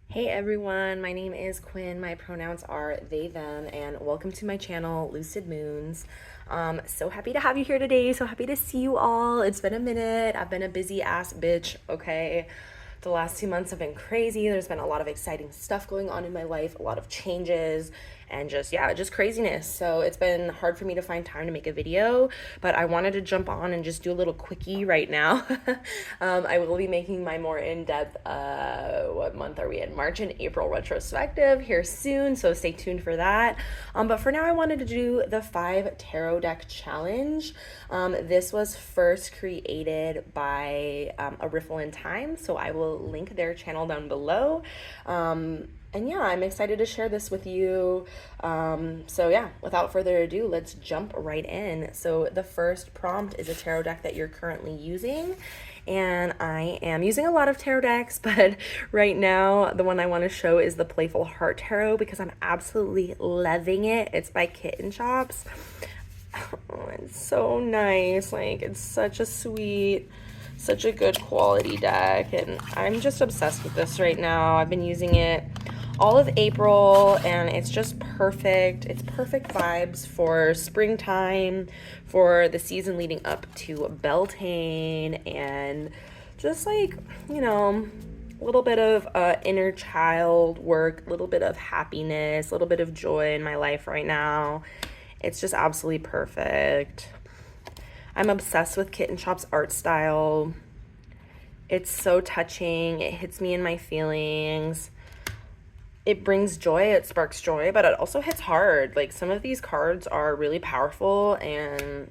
Hey everyone, my name is Quinn. My pronouns are they, them, and welcome to my channel, Lucid Moons. So happy to have you here today. So happy to see you all. It's been a minute. I've been a busy ass bitch, okay? The last 2 months have been crazy. There's been a lot of exciting stuff going on in my life, a lot of changes, and just craziness. So it's been hard for me to find time to make a video, but I wanted to jump on and just do a little quickie right now. I will be making my more in-depth, what month are we in? March and April retrospective here soon, so stay tuned for that. But for now, I wanted to do the 5 tarot deck challenge. This was first created by A Riffle in Time, so I will link their channel down below. And yeah, I'm excited to share this with you. So yeah, without further ado, let's jump right in. So the first prompt is a tarot deck that you're currently using. And I am using a lot of tarot decks, but right now the one I want to show is the Playful Heart Tarot because I'm absolutely loving it. It's by Kitten Chops. Oh, it's so nice. Like, it's such a sweet, such a good quality deck, and I'm just obsessed with this right now. I've been using it all of April, and it's just perfect. It's perfect vibes for springtime, for the season leading up to Beltane, and just like, you know, a little bit of inner child work, a little bit of happiness, a little bit of joy in my life right now. It's just absolutely perfect. I'm obsessed with Kitten Chop's art style. It's so touching. It hits me in my feelings. It brings joy, it sparks joy, but it also hits hard. Like, some of these cards are really powerful and,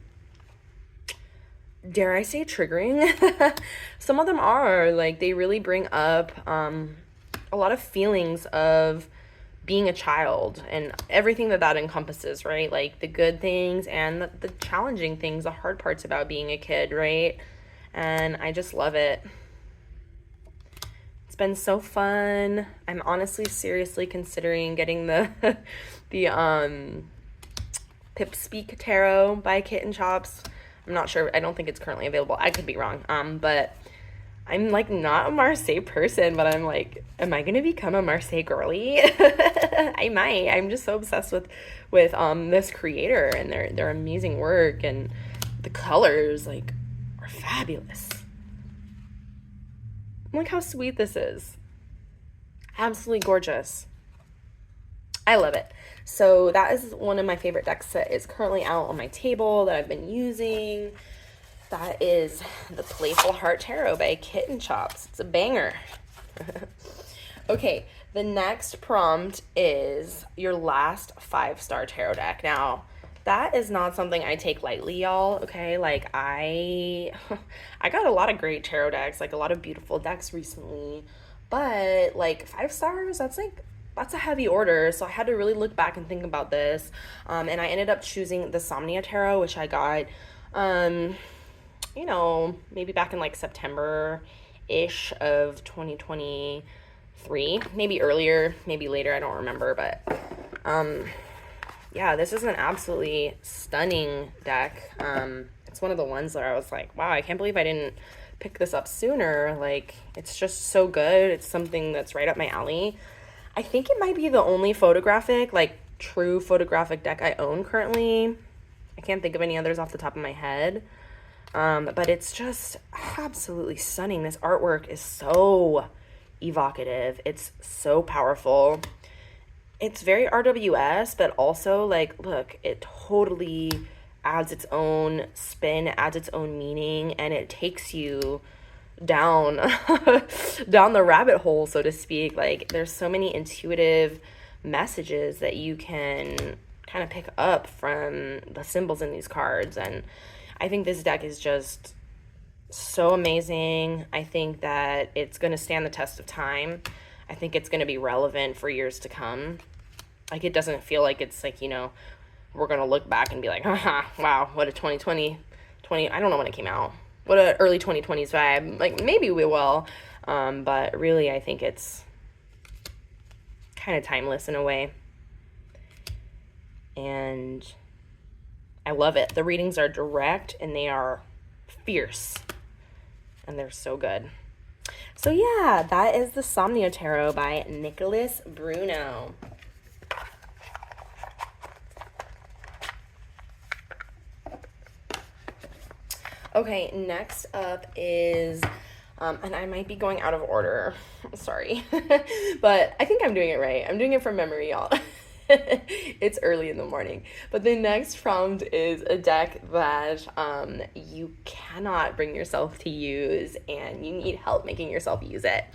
dare I say, triggering. Some of them are. Like, they really bring up a lot of feelings of being a child and everything that encompasses, right? Like the good things and the challenging things, the hard parts about being a kid, right? And I just love it. It's been so fun. I'm honestly seriously considering getting the the Pip Speak Tarot by Kitten Chops. I'm not sure. I don't think it's currently available. I could be wrong. But I'm like not a Marseille person, but I'm like, am I gonna become a Marseille girly? I might. I'm just so obsessed with this creator and their amazing work, and the colors like are fabulous. Look how sweet this is. Absolutely gorgeous. I love it. So that is one of my favorite decks that is currently out on my table that I've been using. That is the Playful Heart Tarot by Kitten Chops. It's a banger. Okay, the next prompt is your last 5-star tarot deck. Now, that is not something I take lightly, y'all. Okay, like I got a lot of great tarot decks, like a lot of beautiful decks recently, but like 5 stars, that's a heavy order. So I had to really look back and think about this, and I ended up choosing the Somnia Tarot, which I got, maybe back in like September-ish of 2023, maybe earlier, maybe later, I don't remember, but yeah, this is an absolutely stunning deck. It's one of the ones where I was like, wow, I can't believe I didn't pick this up sooner. Like, it's just so good. It's something that's right up my alley. I think it might be the only photographic, like true photographic deck I own currently. I can't think of any others off the top of my head. But it's just absolutely stunning. This artwork is so evocative. It's so powerful. It's very RWS, but also, like, look, it totally adds its own spin, adds its own meaning, and it takes you down down the rabbit hole, so to speak. Like, there's so many intuitive messages that you can kind of pick up from the symbols in these cards, and I think this deck is just so amazing. I think that it's going to stand the test of time. I think it's going to be relevant for years to come. Like, it doesn't feel like it's like, we're going to look back and be like, haha, wow, what a 2020, I don't know when it came out. What a early 2020s vibe. Like, maybe we will. But really, I think it's kind of timeless in a way. And I love it. The readings are direct and they are fierce. And they're so good. So yeah, that is the Somnia Tarot by Nicholas Bruno. Okay, next up is, and I might be going out of order, sorry, but I think I'm doing it right. I'm doing it from memory, y'all. It's early in the morning. But the next prompt is a deck that you cannot bring yourself to use, and you need help making yourself use it.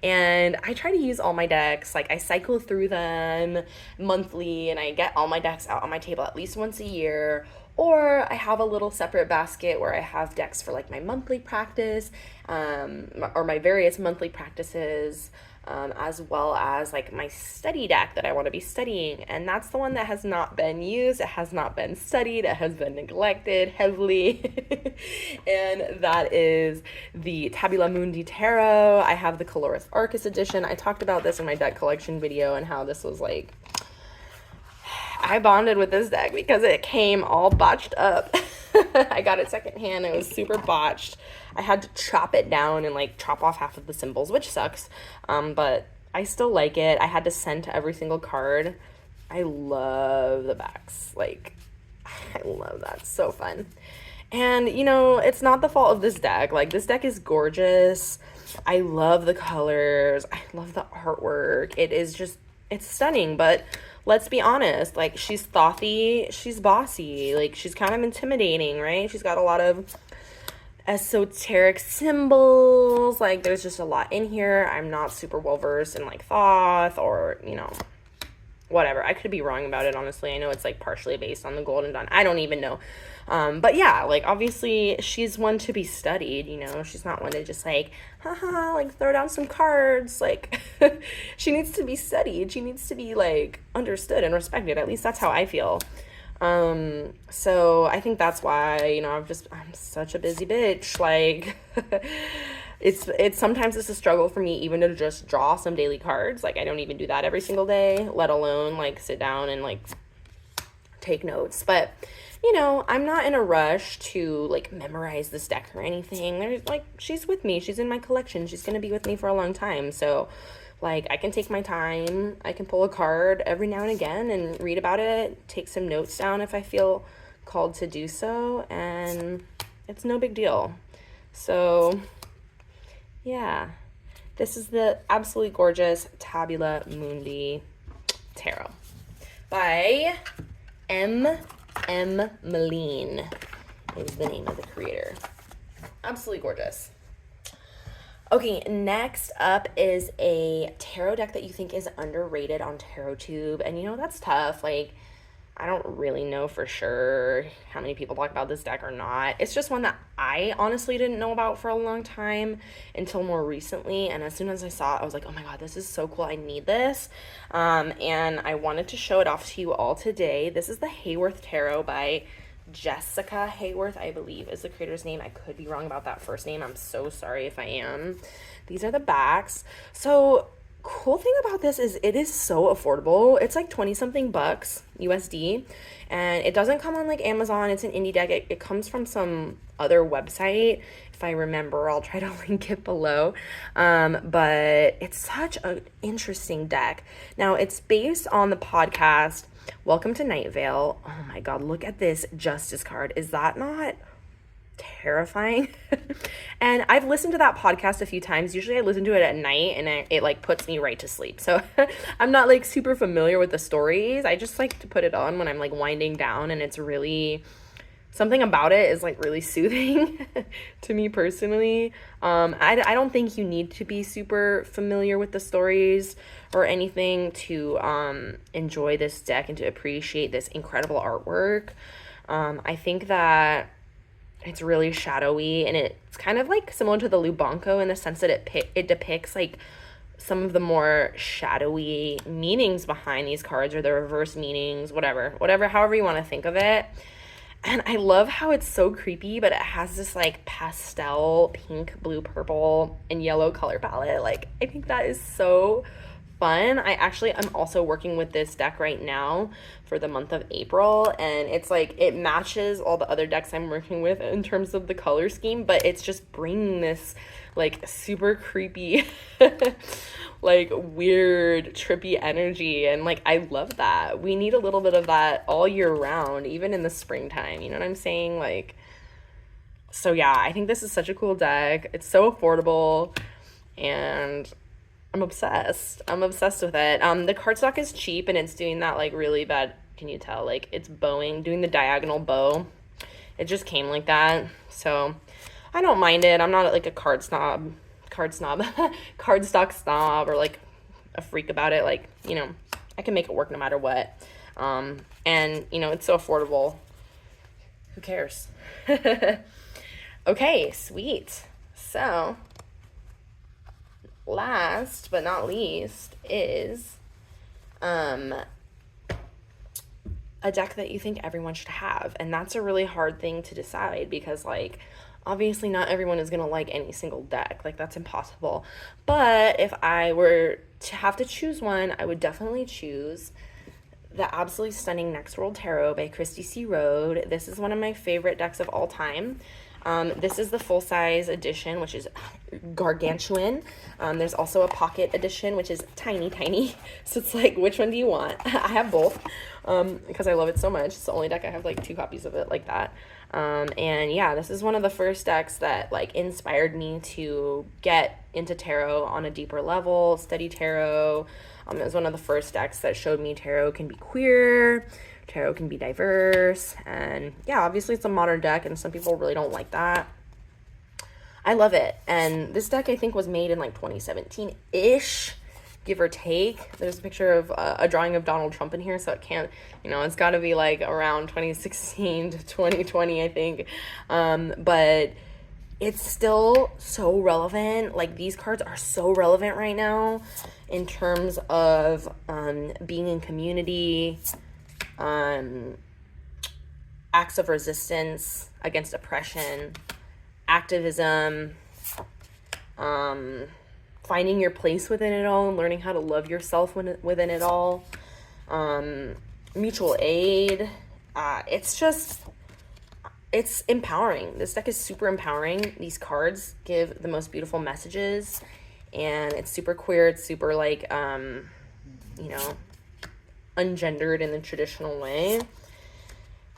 And I try to use all my decks. Like, I cycle through them monthly, and I get all my decks out on my table at least once a year. Or I have a little separate basket where I have decks for like my monthly practice, or my various monthly practices, as well as like my study deck that I want to be studying. And that's the one that has not been used, it has not been studied, it has been neglected heavily. And that is the Tabula Mundi Tarot. I have the Coloris Arcus edition. I talked about this in my deck collection video and how this was like, I bonded with this deck because it came all botched up. I got it secondhand. It was super botched. I had to chop it down and like chop off half of the symbols, which sucks. But I still like it. I had to send to every single card. I love the backs. Like, I love that. It's so fun. And, you know, it's not the fault of this deck. Like, this deck is gorgeous. I love the colors. I love the artwork. It is just, it's stunning. But let's be honest, like, she's thothy, she's bossy, like, she's kind of intimidating, right? She's got a lot of esoteric symbols, like, there's just a lot in here. I'm not super well versed in, like, Thoth or, you know, whatever. I could be wrong about it, honestly. I know it's, like, partially based on the Golden Dawn. I don't even know. But yeah, like, obviously, she's one to be studied, you know? She's not one to just, like, haha, like, throw down some cards. Like, she needs to be studied. She needs to be, like, understood and respected. At least that's how I feel. So I think that's why, you know, I'm such a busy bitch. Like, it's sometimes it's a struggle for me even to just draw some daily cards. Like, I don't even do that every single day, let alone, like, sit down and, like, take notes. But, you know, I'm not in a rush to, like, memorize this deck or anything. There's, like, she's with me. She's in my collection. She's going to be with me for a long time. So, like, I can take my time. I can pull a card every now and again and read about it, take some notes down if I feel called to do so, and it's no big deal. So, yeah. This is the absolutely gorgeous Tabula Mundi Tarot by M. Moline is the name of the creator. Absolutely gorgeous. Okay, next up is a tarot deck that you think is underrated on TarotTube. And you know, that's tough. Like, I don't really know for sure how many people talk about this deck or not. It's just one that I honestly didn't know about for a long time until more recently. And as soon as I saw it, I was like, oh my God, this is so cool. I need this. And I wanted to show it off to you all today. This is the Hayworth Tarot by Jessica Hayworth, I believe is the creator's name. I could be wrong about that first name. I'm so sorry if I am. These are the backs. So cool thing about this is it is so affordable. It's like 20 something bucks USD, and it doesn't come on like Amazon. It's an indie deck. It comes from some other website. If I remember, I'll try to link it below. But it's such an interesting deck. Now, it's based on the podcast Welcome to Night Vale. Oh my God, look at this Justice card. Is that not terrifying? And I've listened to that podcast a few times. Usually I listen to it at night, and it like puts me right to sleep. So I'm not like super familiar with the stories. I just like to put it on when I'm like winding down, and it's really, something about it is like really soothing to me personally. I don't think you need to be super familiar with the stories or anything to enjoy this deck and to appreciate this incredible artwork. I think that it's really shadowy, and it's kind of like similar to the Lubanco in the sense that it depicts like some of the more shadowy meanings behind these cards, or the reverse meanings, whatever, however you want to think of it. And I love how it's so creepy, but it has this like pastel pink, blue, purple, and yellow color palette. Like, I think that is so fun. I'm also working with this deck right now for the month of April, and it's like it matches all the other decks I'm working with in terms of the color scheme, but it's just bringing this like super creepy like weird trippy energy, and like I love that. We need a little bit of that all year round, even in the springtime, you know what I'm saying? Like, so yeah, I think this is such a cool deck. It's so affordable, and I'm obsessed. I'm obsessed with it. The cardstock is cheap, and it's doing that like really bad. Can you tell? Like it's bowing, doing the diagonal bow. It just came like that. So I don't mind it. I'm not like a cardstock snob, or like a freak about it. Like, you know, I can make it work no matter what. And you know, it's so affordable. Who cares? Okay, sweet. So last but not least is a deck that you think everyone should have, and that's a really hard thing to decide, because like obviously not everyone is going to like any single deck. Like that's impossible. But if I were to have to choose one, I would definitely choose the absolutely stunning Next World Tarot by Christy C. Rode. This is one of my favorite decks of all time. This is the full-size edition, which is gargantuan. There's also a pocket edition, which is tiny, tiny. So it's like, which one do you want? I have both because I love it so much. It's the only deck I have like 2 copies of it like that. And yeah, this is one of the first decks that like inspired me to get into tarot on a deeper level, study tarot. It was one of the first decks that showed me tarot can be queer, tarot can be diverse, and yeah, obviously it's a modern deck, and some people really don't like that. I love it, and this deck I think was made in like 2017-ish, give or take. There's a picture of a drawing of Donald Trump in here, so it can't, you know, it's got to be like around 2016 to 2020, I think. But it's still so relevant. Like these cards are so relevant right now in terms of being in community, acts of resistance against oppression, activism, finding your place within it all, and learning how to love yourself within it all, mutual aid. It's empowering. This deck is super empowering. These cards give the most beautiful messages, and it's super queer. It's super like, you know, ungendered in the traditional way.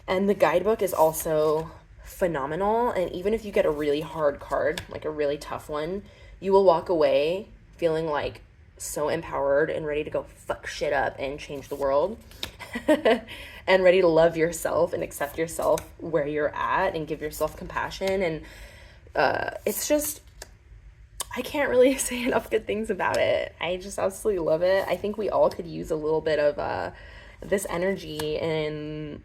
And the guidebook is also phenomenal. And even if you get a really hard card, like a really tough one, you will walk away feeling like so empowered and ready to go fuck shit up and change the world. And ready to love yourself and accept yourself where you're at and give yourself compassion. And it's just, I can't really say enough good things about it. I just absolutely love it. I think we all could use a little bit of this energy in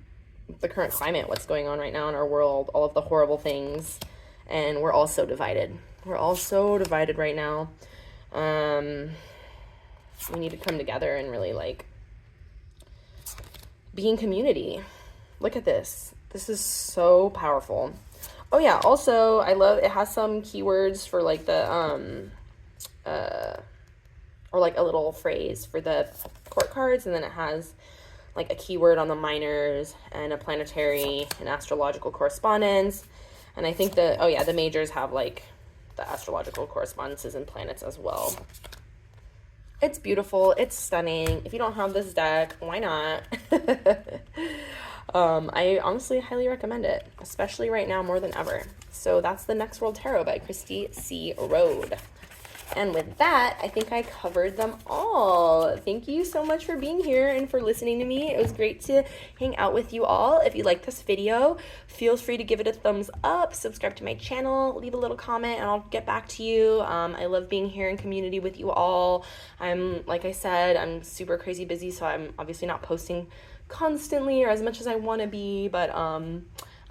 the current climate, what's going on right now in our world, all of the horrible things. And we're all so divided. We're all so divided right now. We need to come together and really like be in community. Look at this. This is so powerful. Oh yeah, also I love it has some keywords for like the or like a little phrase for the court cards, and then it has like a keyword on the minors and a planetary and astrological correspondence. And I think the majors have like the astrological correspondences and planets as well. It's beautiful. It's stunning. If you don't have this deck, why not? I honestly highly recommend it, especially right now more than ever. So that's the Next World Tarot by Christy C. Rode. And with that, I think I covered them all. Thank you so much for being here and for listening to me. It was great to hang out with you all. If you liked this video, feel free to give it a thumbs up, subscribe to my channel, leave a little comment, and I'll get back to you. I love being here in community with you all. Like I said, I'm super crazy busy, so I'm obviously not posting constantly or as much as I want to be, but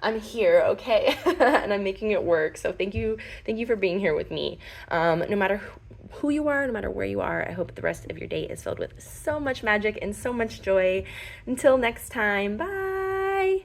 I'm here, okay? And I'm making it work. So thank you for being here with me. No matter who you are, no matter where you are, I hope the rest of your day is filled with so much magic and so much joy. Until next time, bye.